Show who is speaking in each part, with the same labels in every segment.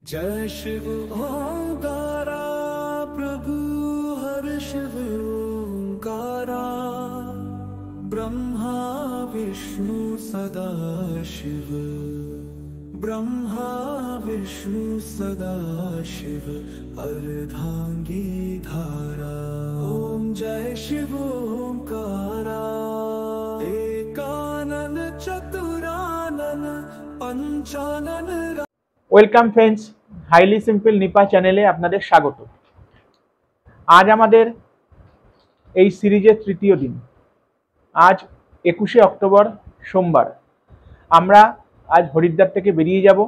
Speaker 1: जय शिव ओंकारा प्रभु हर शिव ओंकारा ब्रह्मा विष्णु सदा शिव ब्रह्मा विष्णु सदा शिव अर्धांगी धारा। ओम जय शिव ओंकारा एकानन चतुरानन पंचानन।
Speaker 2: Welcome friends, highly simple Nipa চ্যানেলে আপনাদের স্বাগত। আজ আমাদের এই সিরিজের তৃতীয় দিন। আজ 21শে অক্টোবর সোমবার। আমরা আজ হরিদ্বার থেকে বেরিয়ে যাব।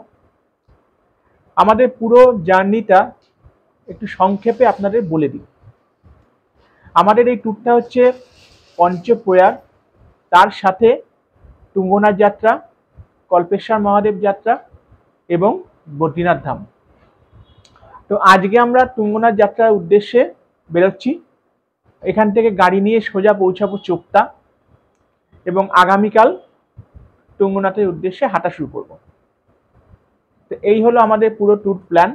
Speaker 2: আমাদের পুরো জার্নিটা একটু সংক্ষেপে আপনাদের বলে দিই। আমাদের এই ট্যুরটা হচ্ছে পঞ্চপ্রয়াগ, তার সাথে তুঙ্গনাথ যাত্রা, কল্পেশ্বর মহাদেব যাত্রা এবং বদ্রীনাথ ধাম। তো আজকে আমরা তুঙ্গনাথ যাত্রার উদ্দেশ্যে বেরোচ্ছি। এখান থেকে গাড়ি নিয়ে সোজা পৌঁছাবো চোপতা এবং আগামীকাল তুঙ্গনাথের উদ্দেশ্যে হাঁটা শুরু করব। তো এই হলো আমাদের পুরো ট্যুর প্ল্যান।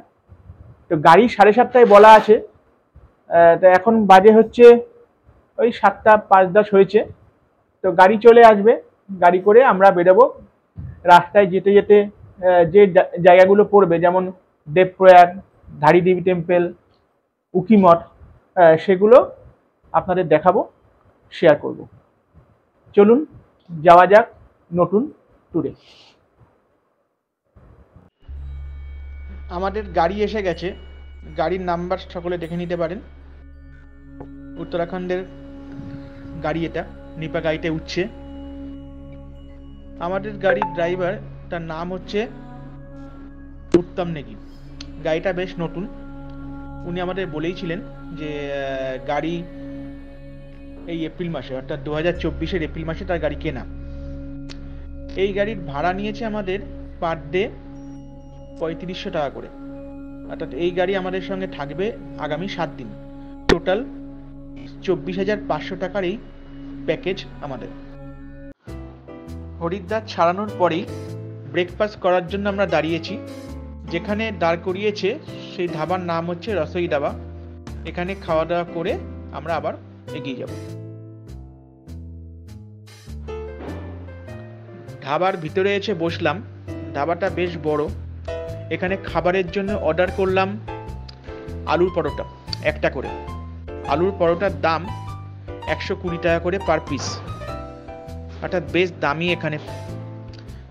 Speaker 2: তো গাড়ি 7:30টায় বলা আছে, তো এখন বাজে হচ্ছে ওই 7টা 5-10 হয়েছে। তো গাড়ি চলে আসবে, গাড়ি করে আমরা বেরোবো। রাস্তায় যেতে যেতে যে জায়গাগুলো পড়বে, যেমন দেবপ্রয়াগ, ধারী দেবী টেম্পল, উকিমঠ, সেগুলো আপনাদের দেখাবো, শেয়ার করব। চলুন যাওয়া যাক নতুন ট্যুরে। আমাদের গাড়ি এসে গেছে। গাড়ির নাম্বার সকলে দেখে নিতে পারেন। উত্তরাখণ্ডের গাড়ি, এটা নিপা গাড়িতে উঠছে। আমাদের গাড়ির ড্রাইভার, তার নাম হচ্ছে উত্তম নেগি। গাড়িটা বেশ নতুন। উনি আমাদের বলেইছিলেন যে গাড়ি এই এপ্রিল মাসে, অর্থাৎ 2024-এর এপ্রিল মাসে তার গাড়ি কেনা। এই গাড়ির ভাড়া নিয়েছে আমাদের পার ডে 3500 টাকা করে। অর্থাৎ এই গাড়ি আমাদের সঙ্গে থাকবে আগামী 7 দিন। টোটাল 24,500 টাকার এই প্যাকেজ আমাদের। হরিদ্বার ছাড়ানোর পরেই ব্রেকফাস্ট করার জন্য আমরা দাঁড়িয়েছি। যেখানে দাঁড় করিয়েছে সেই ধাবার নাম হচ্ছে রসই ধাবা। এখানে খাওয়া দাওয়া করে আমরা আবার এগিয়ে যাব। ধাবার ভিতরে এসে বসলাম। ধাবাটা বেশ বড়। এখানে খাবারের জন্য অর্ডার করলাম আলুর পরোটা, একটা করে। আলুর পরোটার দাম 120 টাকা করে পার পিস, অর্থাৎ বেশ দামি এখানে।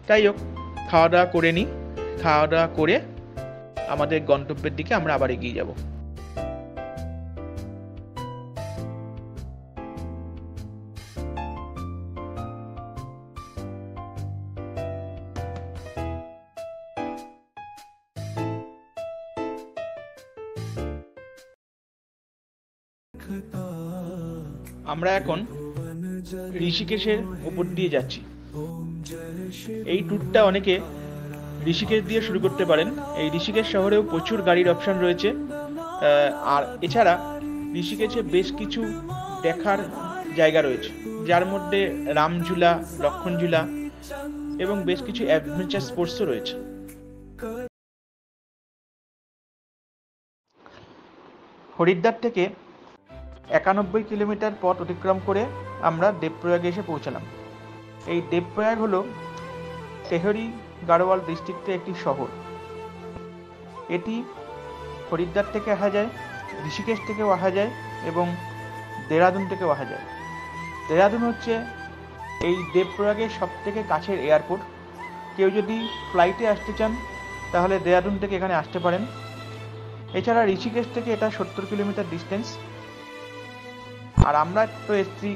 Speaker 2: তাই হোক, খাওয়া দাওয়া করে নিই। খাওয়া দাওয়া করে আমাদের গন্তব্যের দিকে আমরা আবার এগিয়ে যাব। আমরা এখন ঋষিকেশের উপর দিয়ে যাচ্ছি। এই ট্যুরটা অনেকে ঋষিকেশ দিয়ে শুরু করতে পারেন। এই ঋষিকেশ শহরেও প্রচুর গাড়ির অপশন রয়েছে। আর এছাড়া ঋষিকেশে বেশ কিছু দেখার জায়গা রয়েছে, যার মধ্যে রামঝুলা, লক্ষণঝুলা এবং বেশ কিছু অ্যাডভেঞ্চার স্পোর্টসও রয়েছে। হরিদ্বার থেকে 91 কিলোমিটার পথ অতিক্রম করে আমরা দেবপ্রয়াগে এসে পৌঁছালাম। এই দেবপ্রয়াগ হলো তেহরি গাড়োয়াল ডিস্ট্রিক্টের একটি শহর। এটি হরিদ্বার থেকে আসা যায়, ঋষিকেশ থেকেও আসা যায় এবং দেরাদুন থেকেও আসা যায়। দেরাদুন হচ্ছে এই দেবপ্রয়াগের সবথেকে কাছের এয়ারপোর্ট। কেউ যদি ফ্লাইটে আসতে চান তাহলে দেরাদুন থেকে এখানে আসতে পারেন। এছাড়া ঋষিকেশ থেকে এটা 70 কিলোমিটার ডিস্টেন্স। আর আমরা তো এসছি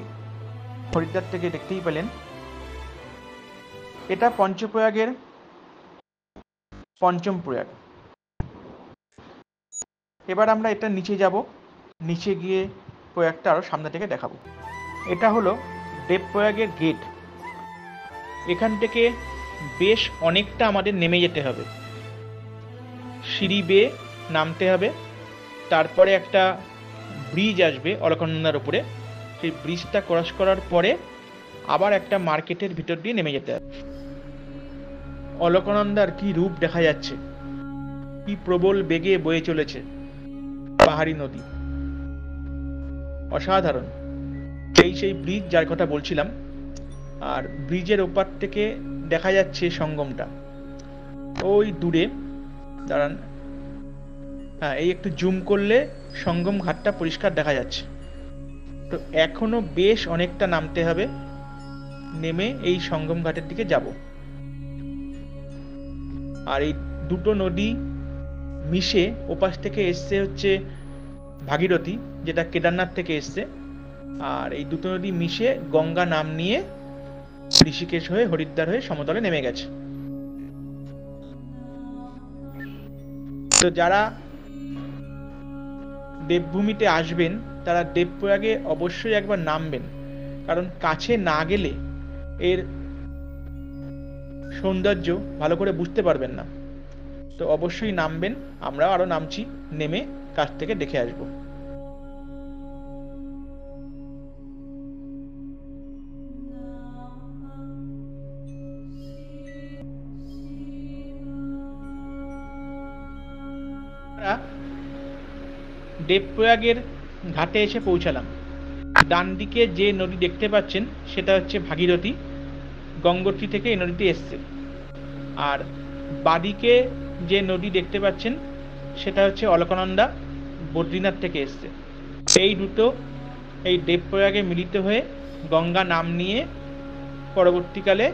Speaker 2: হরিদ্বার থেকে, দেখতেই পেলেন। এটা পঞ্চপ্রয়াগের পঞ্চম প্রয়াগ। এবার আমরা এটা নিচে যাব। নিচে গিয়ে প্রয়াগটা আরো সামনে থেকে দেখাবো। এটা হলো দেবপ্রয়াগের গেট। এখান থেকে বেশ অনেকটা আমাদের নেমে যেতে হবে, সিঁড়ি বেয়ে নামতে হবে। তারপরে একটা ব্রিজ আসবে অলকনন্দার উপরে। সেই ব্রিজটা ক্রস করার পরে আবার একটা মার্কেটের ভিতর দিয়ে নেমে যেতে হবে। অলকনন্দার কি রূপ দেখা যাচ্ছে! কি প্রবল বেগে বয়ে চলেছে পাহাড়ি নদী, অসাধারণ। সেই ব্রিজ যার কথা বলছিলাম, আর ব্রিজের ওপার থেকে দেখা যাচ্ছে সঙ্গমটা ওই দূরে। দাঁড়ান, হ্যাঁ, এই একটু জুম করলে সঙ্গম ঘাটটা পরিষ্কার দেখা যাচ্ছে। তো এখনো বেশ অনেকটা নামতে হবে, নেমে এই সঙ্গম ঘাটের দিকে যাব। আর এই দুটো নদী মিশে ওপাশ থেকে এসছে হচ্ছে ভাগীরথী, যেটা কেদারনাথ থেকে এসছে। আর এই দুটো নদী মিশে গঙ্গা নাম নিয়ে ঋষিকেশ হয়ে হরিদ্বার হয়ে সমতলে নেমে গেছে। তো যারা দেবভূমিতে আসবেন তারা দেবপ্রয়াগে অবশ্যই একবার নামবেন, কারণ কাছে না গেলে এর সৌন্দর্য ভালো করে বুঝতে পারবেন না। তো অবশ্যই নামবেন, আমরাও আরো নামছি, নেমে কাছ থেকে দেখে আসবো। দেবপ্রয়াগের ঘাটে এসে পৌঁছালাম। ডান দিকে যে নদী দেখতে পাচ্ছেন সেটা হচ্ছে ভাগীরথী, গঙ্গোত্রী থেকে এই নদীটি এসছে। আর বাদিকে যে নদী দেখতে পাচ্ছেন সেটা হচ্ছে অলকানন্দা, বদ্রীনাথ থেকে এসছে। এই দুটো এই দেবপ্রয়াগে মিলিত হয়ে গঙ্গা নাম নিয়ে পরবর্তীকালে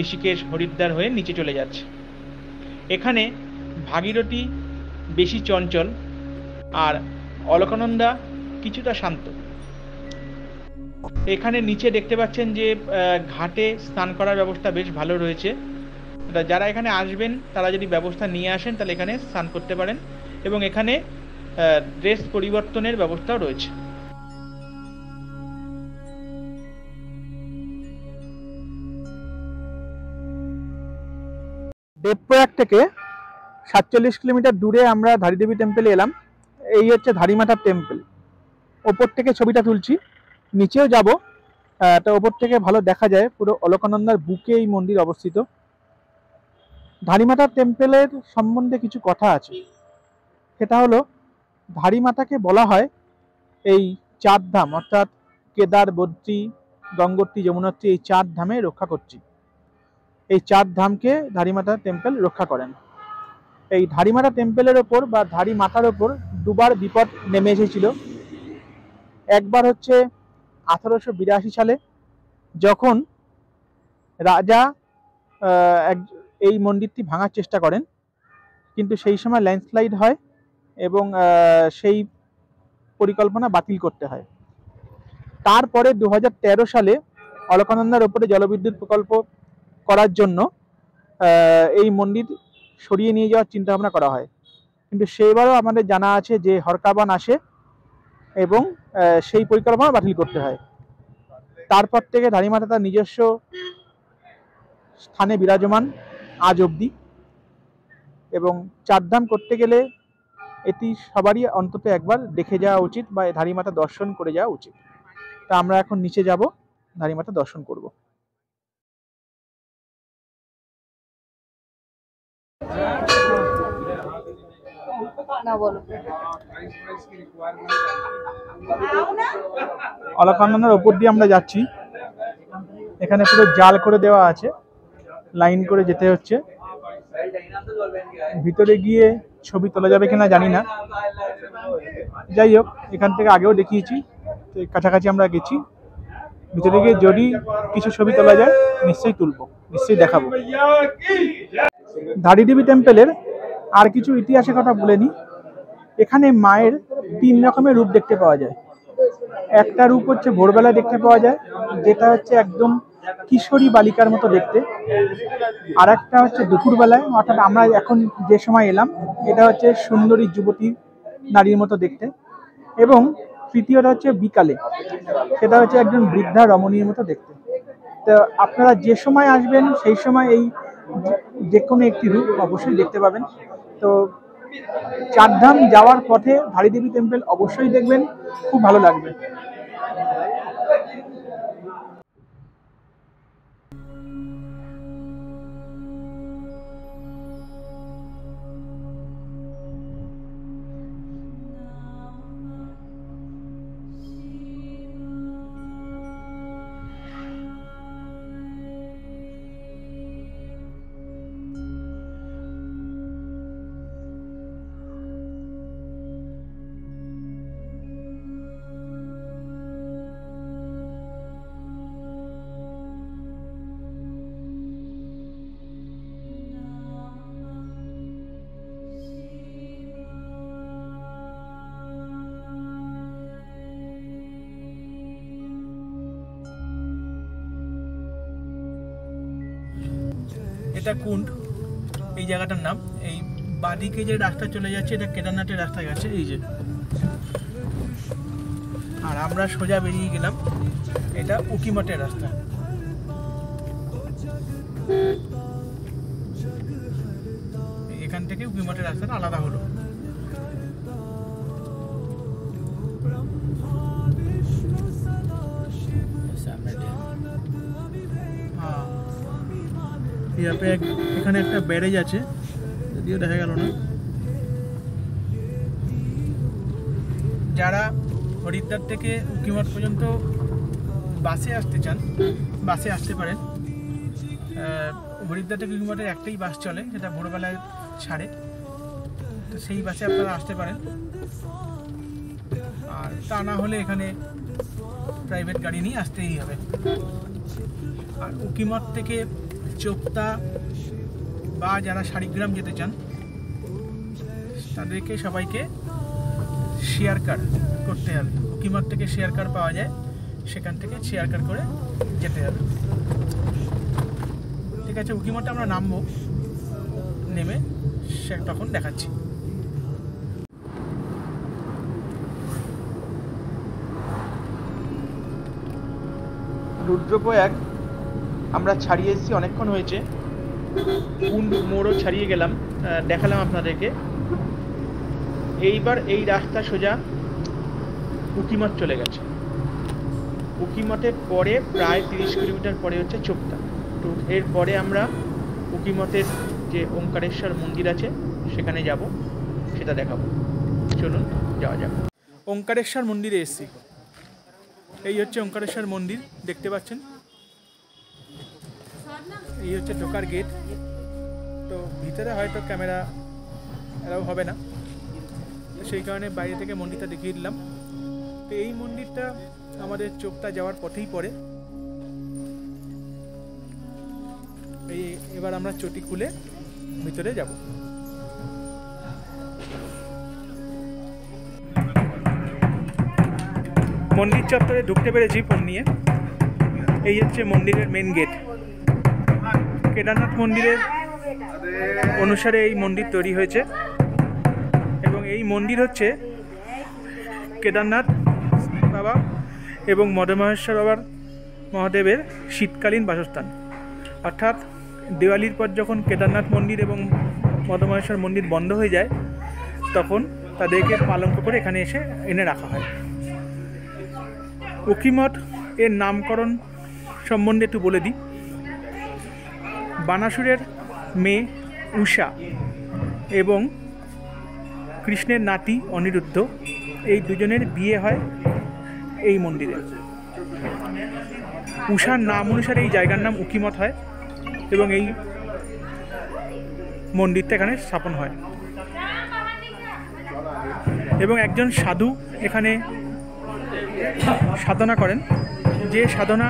Speaker 2: ঋষিকেশ হরিদ্বার হয়ে নিচে চলে যাচ্ছে। এখানে ভাগীরথী বেশি চঞ্চল আর অলকানন্দা কিছুটা শান্ত। এখানে নিচে দেখতে পাচ্ছেন যে ঘাটে স্নান করার ব্যবস্থা বেশ ভালো রয়েছে। যারা এখানে আসবেন তারা যদি ব্যবস্থা নিয়ে আসেন তাহলে এখানে স্নান করতে পারেন, এবং এখানে ড্রেস পরিবর্তনের ব্যবস্থাও রয়েছে।
Speaker 3: দেবপ্রয়াগ থেকে 47 কিলোমিটার দূরে আমরা ধারীদেবী টেম্পলে এলাম। এই হচ্ছে ধারীমাতার টেম্পল। ওপর থেকে ছবিটা তুলছি, নিচেও যাব। তো ওপর থেকে ভালো দেখা যায়, পুরো অলকানন্দার বুকে এই মন্দির অবস্থিত। ধারীমাতার টেম্পলের সম্বন্ধে কিছু কথা আছে। সেটা হলো, ধারীমাতাকে বলা হয় এই 4 ধাম, অর্থাৎ কেদার, বদ্রী, গঙ্গোত্রী, যমুনোত্রী, এই 4 ধামে রক্ষা করছি। এই 4 ধামকে ধারীমাতা টেম্পল রক্ষা করেন। এই ধারীমাতা টেম্পলের ওপর বা ধারী মাতার ওপর দুবার বিপদ নেমে এসেছিল। একবার হচ্ছে 1882 সালে, যখন রাজা এই মন্দিরটি ভাঙার চেষ্টা করেন, কিন্তু সেই সময় ল্যান্ডস্লাইড হয় এবং সেই পরিকল্পনা বাতিল করতে হয়। তারপরে 2013 সালে অলকানন্দার ওপরে জলবিদ্যুৎ প্রকল্প করার জন্য এই মন্দির সরিয়ে নিয়ে যাওয়ার চিন্তা ভাবনা করা হয়, কিন্তু সেবারও আমাদের জানা আছে যে হরকাবান আসে এবং সেই পরিকল্পনা বাতিল করতে হয়। তারপর থেকে ধারীমাতা তার নিজস্ব স্থানে বিরাজমান আজ অবধি। এবং 4 ধাম করতে গেলে এটি সবারই অন্তত একবার দেখে যাওয়া উচিত বা ধারীমাতা দর্শন করে যাওয়া উচিত। তা আমরা এখন নিচে যাব, ধারীমাতা দর্শন করব। অলকানন্দার ওপর দিয়ে আমরা যাচ্ছি। এখানে পুরো জাল করে দেওয়া আছে, লাইন করে যেতে হচ্ছে। ভিতরে গিয়ে ছবি তোলা যাবে কিনা জানি না, যাই হোক, এখান থেকে আগেও দেখিয়েছি, তো কাছাকাছি আমরা গেছি। ভিতরে গিয়ে যদি কিছু ছবি তোলা যায় নিশ্চয়ই তুলবো, নিশ্চয়ই দেখাবো। ধারীদেবী টেম্পলের আর কিছু ইতিহাসের কথা বলে নি। এখানে মায়ের 3 রকমের রূপ দেখতে পাওয়া যায়। একটা রূপ হচ্ছে ভোরবেলায় দেখতে পাওয়া যায়, যেটা হচ্ছে একদম কিশোরী বালিকার মতো দেখতে। আর একটা হচ্ছে দুপুরবেলায়, অর্থাৎ আমরা এখন যে সময় এলাম, এটা হচ্ছে সুন্দরী যুবতী নারীর মতো দেখতে। এবং তৃতীয়টা হচ্ছে বিকালে, সেটা হচ্ছে একজন বৃদ্ধা রমণীর মতো দেখতে। তো আপনারা যে সময় আসবেন সেই সময় এই যে কোনো একটি রূপ অবশ্যই দেখতে পাবেন। তো 4 ধাম যাওয়ার পথে ধারীদেবী টেম্পল অবশ্যই দেখবেন, খুব ভালো লাগবে। এটা কুণ্ড, এই জায়গাটার নাম। এই বাদিকে যে রাস্তা চলে যাচ্ছে এটা কেদারনাথের রাস্তা গেছে, এই যে। আর আমরা সোজা বেরিয়ে গেলাম, এটা উকিমঠের রাস্তা। এখান থেকে উকিমঠের রাস্তাটা আলাদা হলো। এখানে একটা ব্যারেজ আছে, যদিও দেখা গেল না। যারা হরিদ্বার থেকে উকিমঠ পর্যন্ত বাসে আসতে চান, বাসে আসতে পারেন। হরিদ্বার থেকে উকিমঠের একটাই বাস চলে, যেটা ভোরবেলায় ছাড়ে, তো সেই বাসে আপনারা আসতে পারেন। আর তা না হলে এখানে প্রাইভেট গাড়ি নিয়ে আসতেই হবে। আর উকিমঠ থেকে চোপতা বা যারা শাড়িগ্রাম যেতে চান তাদেরকে সবাইকে শেয়ার কার করতে হবে। উকিমঠ থেকে শেয়ার কার পাওয়া যায়, সেখান থেকে শেয়ার কার করে যেতে হবে। ঠিক আছে, উকিমঠে আমরা নামবো, নেমে সে তখন দেখাচ্ছি। রুদ্রপ্রয়াগ আমরা ছাড়িয়ে এসেছি, অনেকক্ষণ হয়েছে। কুণ্ড মোড়ও ছাড়িয়ে গেলাম, দেখালাম আপনাদেরকে। এইবার এই রাস্তা সোজা উকিমঠ চলে গেছে। উকিমঠের পরে প্রায় 30 কিলোমিটার পরে হচ্ছে চোপতা। তো এরপরে আমরা উকিমঠের যে ওঙ্কারেশ্বর মন্দির আছে সেখানে যাব, সেটা দেখাবো। চলুন যাওয়া যাক। ওঙ্কারেশ্বর মন্দিরে এসেছি। এই হচ্ছে ওঙ্কারেশ্বর মন্দির, দেখতে পাচ্ছেন। এই হচ্ছে ঢোকার গেট। তো ভিতরে হয়তো ক্যামেরা এলাও হবে না, সেই কারণে বাইরে থেকে মন্দিরটা দেখিয়ে দিলাম। তো এই মন্দিরটা আমাদের চোপতা যাওয়ার পথেই পড়ে। এবার আমরা চটি খুলে ভিতরে যাব। মন্দির চত্বরে ঢুকতে পেরেছি ফোন নিয়ে। এই হচ্ছে মন্দিরের মেন গেট। কেদারনাথ মন্দিরের অনুসারে এই মন্দির তৈরি হয়েছে, এবং এই মন্দির হচ্ছে কেদারনাথ বাবা এবং মদমহেশ্বর বাবার মহাদেবের শীতকালীন বাসস্থান। অর্থাৎ দিওয়ালির পর যখন কেদারনাথ মন্দির এবং মদমহেশ্বর মন্দির বন্ধ হয়ে যায়, তখন তাদেরকে পালঙ্ক করে এখানে এনে রাখা হয়। উকিমঠ এর নামকরণ সম্বন্ধে একটু বলে দিই। বানাসুরের মেয়ে উষা এবং কৃষ্ণের নাতি অনিরুদ্ধ, এই দুজনের বিয়ে হয় এই মন্দিরে। উষার নাম অনুসারে এই জায়গার নাম উকিমঠ হয়, এবং এই মন্দিরটা এখানে স্থাপন হয়। এবং একজন সাধু এখানে সাধনা করেন, যে সাধনা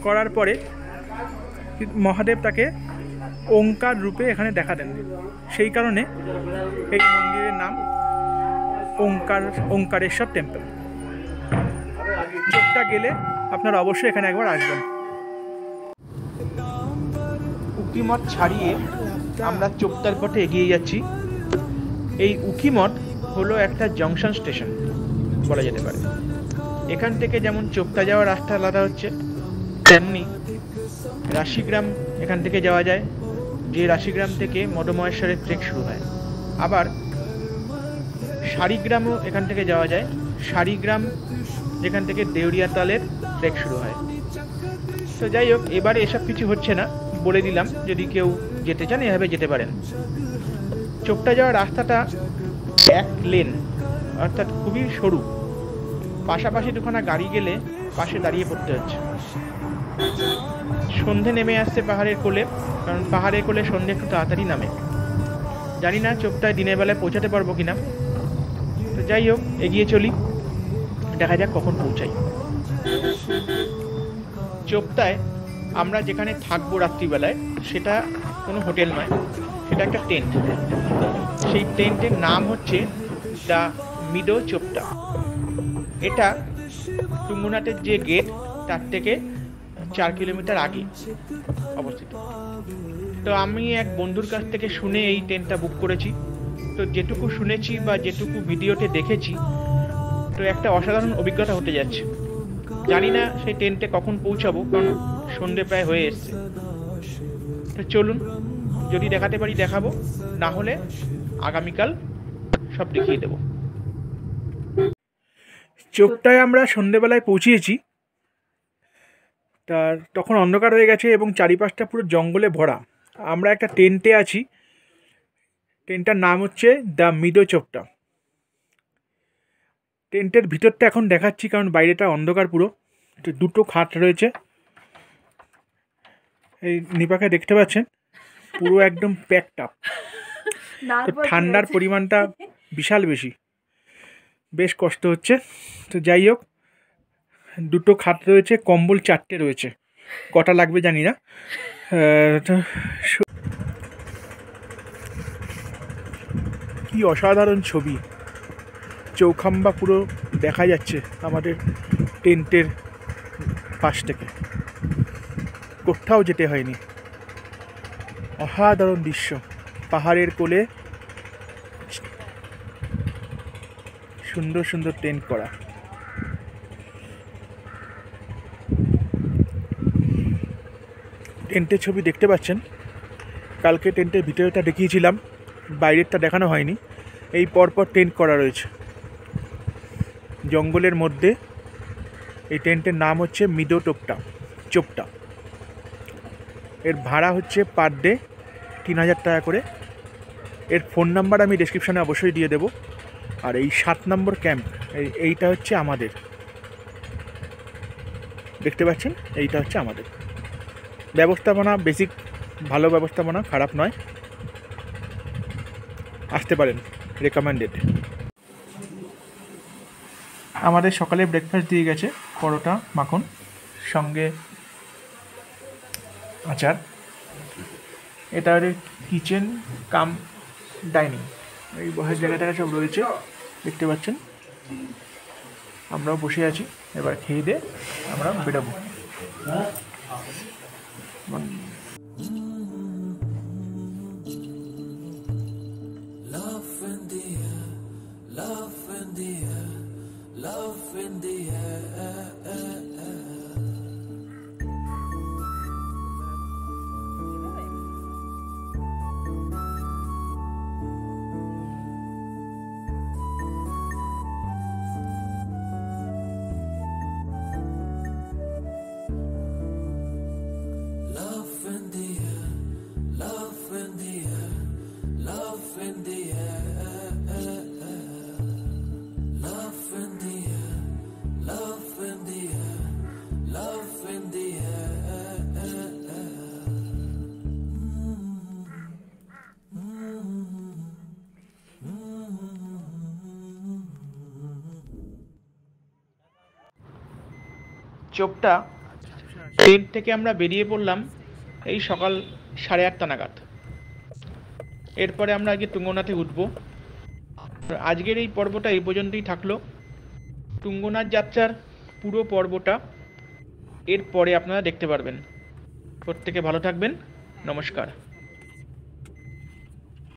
Speaker 3: করার পরে মহাদেব তাকে ওঙ্কার রূপে এখানে দেখা দেন। সেই কারণে এই মন্দিরের নাম ওঙ্কারেশ্বর টেম্পল। চোপতা গেলে আপনারা অবশ্যই এখানে একবার আসবেন। উকিমঠ ছাড়িয়ে আমরা চোপতার পথে এগিয়ে যাচ্ছি। এই উকিমঠ হলো একটা জংশন স্টেশন বলা যেতে পারে। এখান থেকে যেমন চোপতা যাওয়ার রাস্তা আলাদা হচ্ছে, তেমনি রাশিগ্রাম এখান থেকে যাওয়া যায়, যে রাশিগ্রাম থেকে মদমহেশ্বরের ট্রেক শুরু হয়। আবার শাড়িগ্রামও এখান থেকে যাওয়া যায়, শাড়িগ্রাম যেখান থেকে দেউরিয়াতালের ট্রেক শুরু হয়। তো যাই হোক, এবারে এসব কিছু হচ্ছে না, বলে দিলাম। যদি কেউ যেতে চান এভাবে যেতে পারেন। চোপতা যাওয়ার রাস্তাটা এক লেন, অর্থাৎ খুবই সরু। পাশাপাশি দুখানা গাড়ি গেলে পাশে দাঁড়িয়ে পড়তে হচ্ছে। সন্ধে নেমে আসছে পাহাড়ের কোলে, কারণ পাহাড়ের কোলে সন্ধে একটু তাড়াতাড়ি নামে। জানি না চোপতায় দিনের বেলায় পৌঁছাতে পারবো কিনা। তো যাই হোক, এগিয়ে চলি, দেখা যাক কখন পৌঁছাই। চোপতায় আমরা যেখানে থাকবো রাত্রিবেলায়, সেটা কোনো হোটেল নয়, সেটা একটা টেন্ট। সেই টেন্টের নাম হচ্ছে দ্য মিডো চোপতা। এটা টুঙ্গুনাথের যে গেট তার থেকে 4 কিলোমিটার আগে অবস্থিত।
Speaker 2: তো আমি এক বন্ধুর কাছ থেকে শুনে এই ট্রেনটা বুক করেছি। তো যেটুকু শুনেছি বা যেটুকু ভিডিওতে দেখেছি, তো একটা অসাধারণ অভিজ্ঞতা হতে যাচ্ছে। জানি না সেই ট্রেনটা কখন পৌঁছাবো, কারণ সন্ধে প্রায় হয়ে এসছে। তো চলুন, যদি দেখাতে পারি দেখাবো, না হলে আগামীকাল সব দেখিয়ে দেবো। চোপটায় আমরা সন্ধেবেলায় পৌঁছিয়েছি। তার তখন অন্ধকার হয়ে গেছে এবং চারিপাশটা পুরো জঙ্গলে ভরা। আমরা একটা টেন্টে আছি। টেন্টটার নাম হচ্ছে দ্য মিডো চোপটা। টেন্টের ভিতরটা এখন দেখাচ্ছি, কারণ বাইরেটা অন্ধকার পুরো। দুটো খাট রয়েছে, এই নিপাকে দেখতে পাচ্ছেন, পুরো একদম প্যাকড আপ। তো ঠান্ডার পরিমাণটা বিশাল বেশি, বেশ কষ্ট হচ্ছে। তো যাই হোক, দুটো খাট রয়েছে, কম্বল 4টে রয়েছে, কটা লাগবে জানি না। তো কি অসাধারণ ছবি, চৌখাম্বা পুরো দেখা যাচ্ছে আমাদের টেন্টের পাশ থেকে, কোথাও যেতে হয়নি। অসাধারণ দৃশ্য, পাহাড়ের কোলে সুন্দর সুন্দর টেন্ট করা। টেন্টের ছবি দেখতে পাচ্ছেন। কালকে টেন্টের ভিতরেটা দেখিয়েছিলাম, বাইরেরটা দেখানো হয়নি। এই পরপর টেন্ট করা রয়েছে জঙ্গলের মধ্যে। এই টেন্টের নাম হচ্ছে মিডো চোপটা। এর ভাড়া হচ্ছে পার ডে 3000 টাকা করে। এর ফোন নাম্বার আমি ডেসক্রিপশানে অবশ্যই দিয়ে দেবো। আর এই 7 নম্বর ক্যাম্প, এইটা হচ্ছে আমাদের, দেখতে পাচ্ছেন, এইটা হচ্ছে আমাদের। ব্যবস্থাপনা বেসিক, ভালো ব্যবস্থাপনা, খারাপ নয়, আসতে পারেন, রেকমেন্ডেড। আমাদের সকালে ব্রেকফাস্ট দিয়ে গেছে, পরোটা মাখন সঙ্গে আচার। এটা কিচেন কাম ডাইনিং, এই বসার জায়গাটা সব রয়েছে, দেখতে পাচ্ছেন। আমরাও বসে আছি, এবার খেয়ে দিয়ে আমরা বেরোবো। চোপটা ট্রেন থেকে আমরা বেরিয়ে পড়লাম এই সকাল 8:30 নাগাদ। এরপরে আমরা আজকে তুঙ্গনাথে উঠবো। আজকের এই পর্বটা এই পর্যন্তই থাকলো। তুঙ্গনাথ যাত্রার পুরো পর্বটা এরপরে আপনারা দেখতে পারবেন। প্রত্যেকে ভালো থাকবেন, নমস্কার।